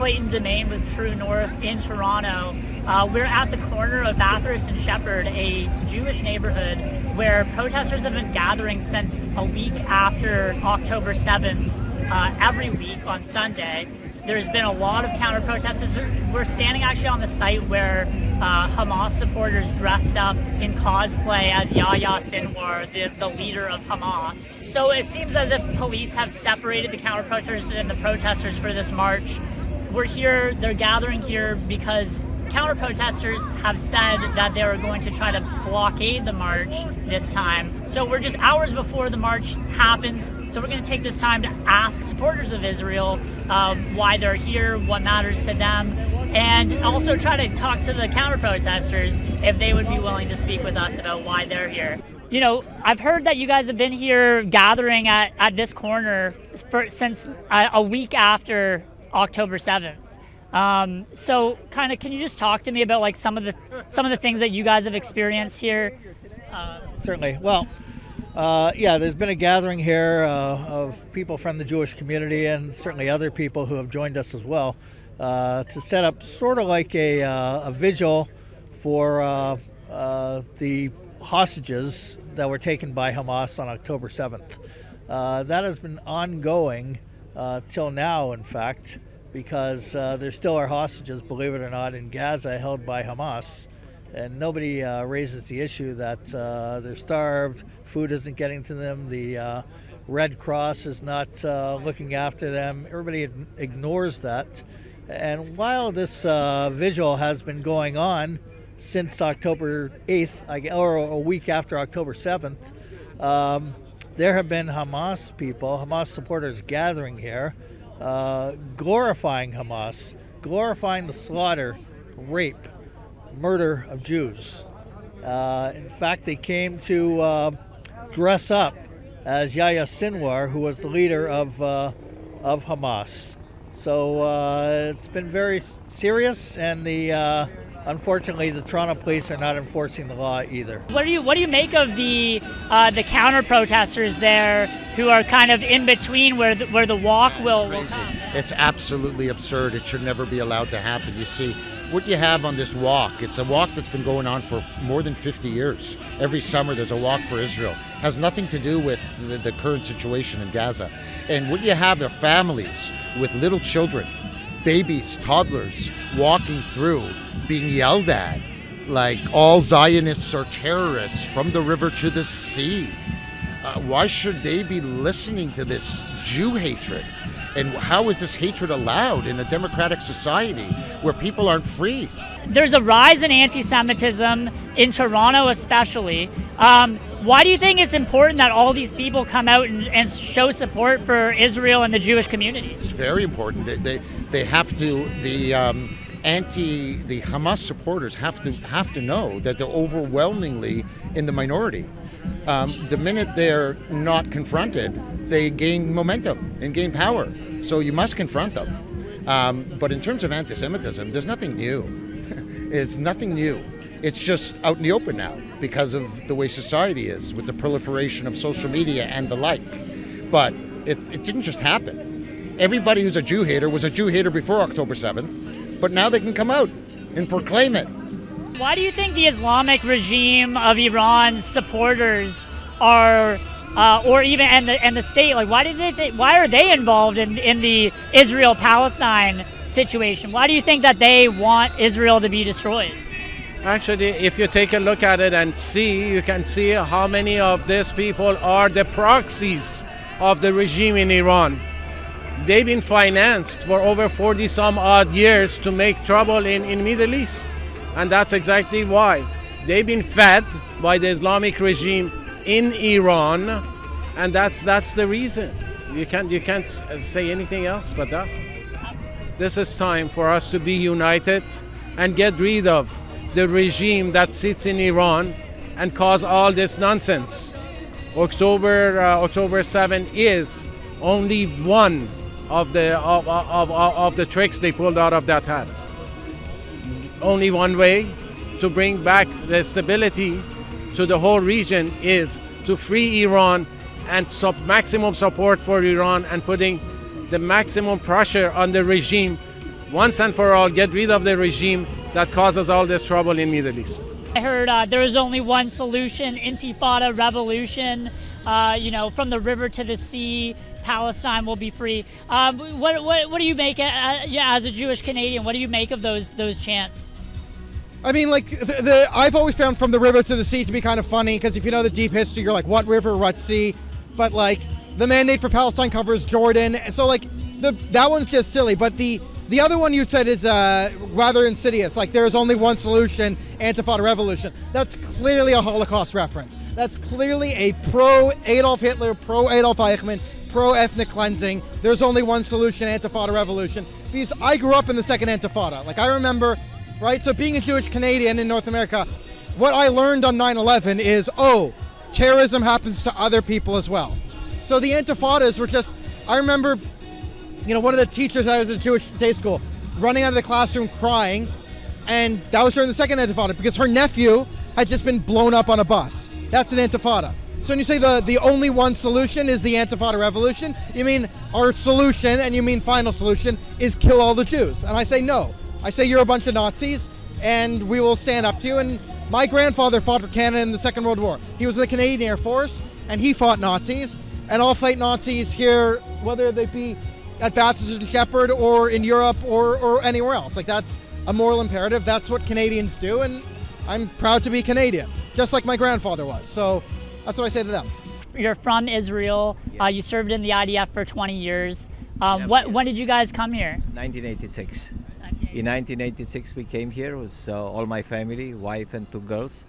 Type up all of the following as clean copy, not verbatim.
Clayton, Demaine with True North in Toronto. We're at the corner of Bathurst and Sheppard, a Jewish neighborhood where protesters have been gathering since a week after October 7th, every week on Sunday. There's been a lot of counter-protesters. We're standing actually on the site where Hamas supporters dressed up in cosplay as Yahya Sinwar, the leader of Hamas. So it seems as if police have separated the counter-protesters and the protesters for this march. We're here, they're gathering here because counter-protesters have said that they are going to try to blockade the march this time. So we're just hours before the march happens. So we're going to take this time to ask supporters of Israel why they're here, what matters to them, and also try to talk to the counter-protesters if they would be willing to speak with us about why they're here. You know, I've heard that you guys have been here gathering at this corner since a week after October 7th. So kind of, can you just talk to me about like some of the things that you guys have experienced here? Certainly. Well, there's been a gathering here of people from the Jewish community and certainly other people who have joined us as well to set up sort of like a vigil for the hostages that were taken by Hamas on October 7th. That has been ongoing till now, in fact, because there still are hostages, believe it or not, in Gaza held by Hamas. And nobody raises the issue that they're starved, food isn't getting to them, the Red Cross is not looking after them. Everybody ignores that. And while this vigil has been going on since October 8th, or a week after October 7th, there have been Hamas supporters gathering here, glorifying Hamas, glorifying the slaughter, rape, murder of Jews. In fact, they came to dress up as Yahya Sinwar, who was the leader of Hamas. So it's been very serious, and unfortunately, the Toronto police are not enforcing the law either. What do you make of the counter-protesters there, who are kind of in between where the walk will come? It's absolutely absurd. It should never be allowed to happen. You see, what you have on this walk, it's a walk that's been going on for more than 50 years. Every summer there's a walk for Israel. Has nothing to do with the current situation in Gaza. And what you have are families with little children, babies, toddlers, walking through, being yelled at like all Zionists are terrorists from the river to the sea. Why should they be listening to this Jew hatred? And how is this hatred allowed in a democratic society where people aren't free? There's a rise in antisemitism in Toronto especially. Why do you think it's important that all these people come out and show support for Israel and the Jewish community? It's very important. They have to, the Hamas supporters have to know that they're overwhelmingly in the minority. The minute they're not confronted, they gain momentum and gain power. So you must confront them. But in terms of anti-Semitism, there's nothing new. It's nothing new. It's just out in the open now because of the way society is with the proliferation of social media and the like. But it didn't just happen. Everybody who's a Jew hater was a Jew hater before October 7th, but now they can come out and proclaim it. Why do you think the Islamic regime of Iran's supporters are, or even and the state, like why are they involved in the Israel-Palestine situation? Why do you think that they want Israel to be destroyed? Actually, if you take a look at it and see, you can see how many of these people are the proxies of the regime in Iran. They've been financed for over 40 some odd years to make trouble in Middle East. And that's exactly why. They've been fed by the Islamic regime in Iran, and that's the reason. You can't say anything else but that. This is time for us to be united and get rid of the regime that sits in Iran and cause all this nonsense. October 7 is only one of the tricks they pulled out of that hat. Only one way to bring back the stability to the whole region is to free Iran and maximum support for Iran and putting the maximum pressure on the regime once and for all get rid of the regime that causes all this trouble in Middle East. I heard there is only one solution, Intifada revolution, from the river to the sea, Palestine will be free. What do you make, as a Jewish Canadian, what do you make of those chants? I mean, like, I've always found from the river to the sea to be kind of funny, because if you know the deep history, you're like, what river, what sea? But, like, the mandate for Palestine covers Jordan. So, like, that one's just silly. But the other one you said is rather insidious. Like, there's only one solution, Antifada revolution. That's clearly a Holocaust reference. That's clearly a pro-Adolf Hitler, pro-Adolf Eichmann, pro-ethnic cleansing. There's only one solution, Antifada revolution. Because I grew up in the second Intifada. Like, I remember, right? So being a Jewish Canadian in North America, what I learned on 9/11 is, terrorism happens to other people as well. So the Intifadas were just, I remember, one of the teachers, I was at a Jewish day school, running out of the classroom crying, and that was during the second Intifada because her nephew had just been blown up on a bus. That's an Intifada. So when you say the only one solution is the Antifada revolution, you mean our solution, and you mean final solution, is kill all the Jews. And I say no. I say you're a bunch of Nazis, and we will stand up to you. And my grandfather fought for Canada in the Second World War. He was in the Canadian Air Force, and he fought Nazis. And I'll fight Nazis here, whether they be at Bathurst and Sheppard or in Europe or anywhere else. Like, that's a moral imperative. That's what Canadians do, and I'm proud to be Canadian, just like my grandfather was. So that's what I say to them. You're from Israel. You served in the IDF for 20 years. When did you guys come here? 1986. In 1986 we came here with all my family, wife and 2 girls.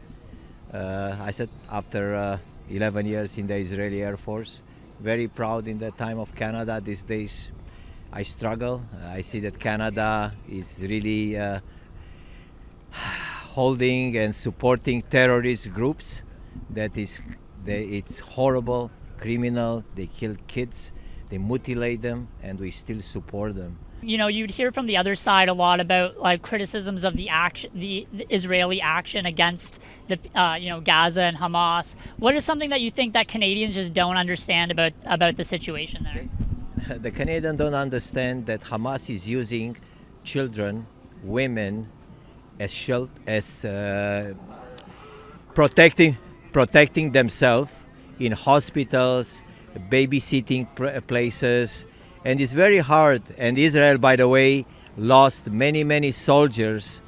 I said after 11 years in the Israeli Air Force, very proud in the time of Canada. These days I struggle. I see that Canada is really holding and supporting terrorist groups. It's horrible, criminal. They kill kids, they mutilate them, and we still support them. You'd hear from the other side a lot about like criticisms of the Israeli action against the Gaza and Hamas. What is something that you think that Canadians just don't understand about the situation there? The Canadians don't understand that Hamas is using children, women as protecting themselves in hospitals, babysitting places. And it's very hard. And Israel, by the way, lost many soldiers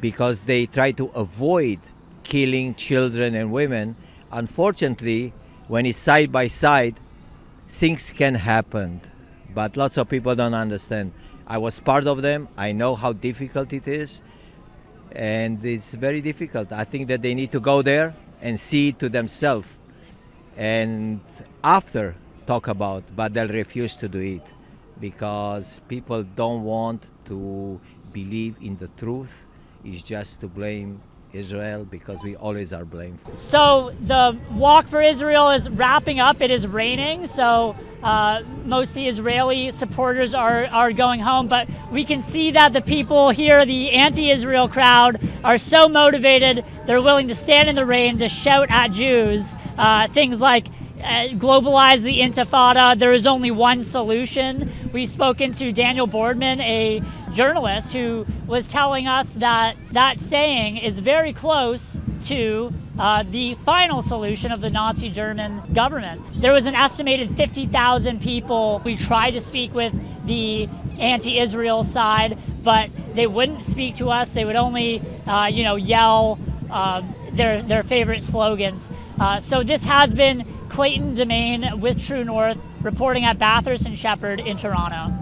because they try to avoid killing children and women. Unfortunately, when it's side by side, things can happen. But lots of people don't understand. I was part of them. I know how difficult it is. And it's very difficult. I think that they need to go there and see it to themselves. And after talk about, but they'll refuse to do it. Because people don't want to believe in the truth. It's just to blame Israel because we always are blamed. So the Walk for Israel is wrapping up. It is raining, so most of the Israeli supporters are going home, but we can see that the people here, the anti-Israel crowd, are so motivated, they're willing to stand in the rain to shout at Jews things like, globalize the Intifada, there is only one solution. We've spoken to Daniel Boardman, a journalist, who was telling us that saying is very close to the final solution of the Nazi German government. There was an estimated 50,000 people. We tried to speak with the anti-Israel side, but they wouldn't speak to us. They would only, yell their favorite slogans. So this has been Clayton, Demaine with True North, reporting at Bathurst and Sheppard in Toronto.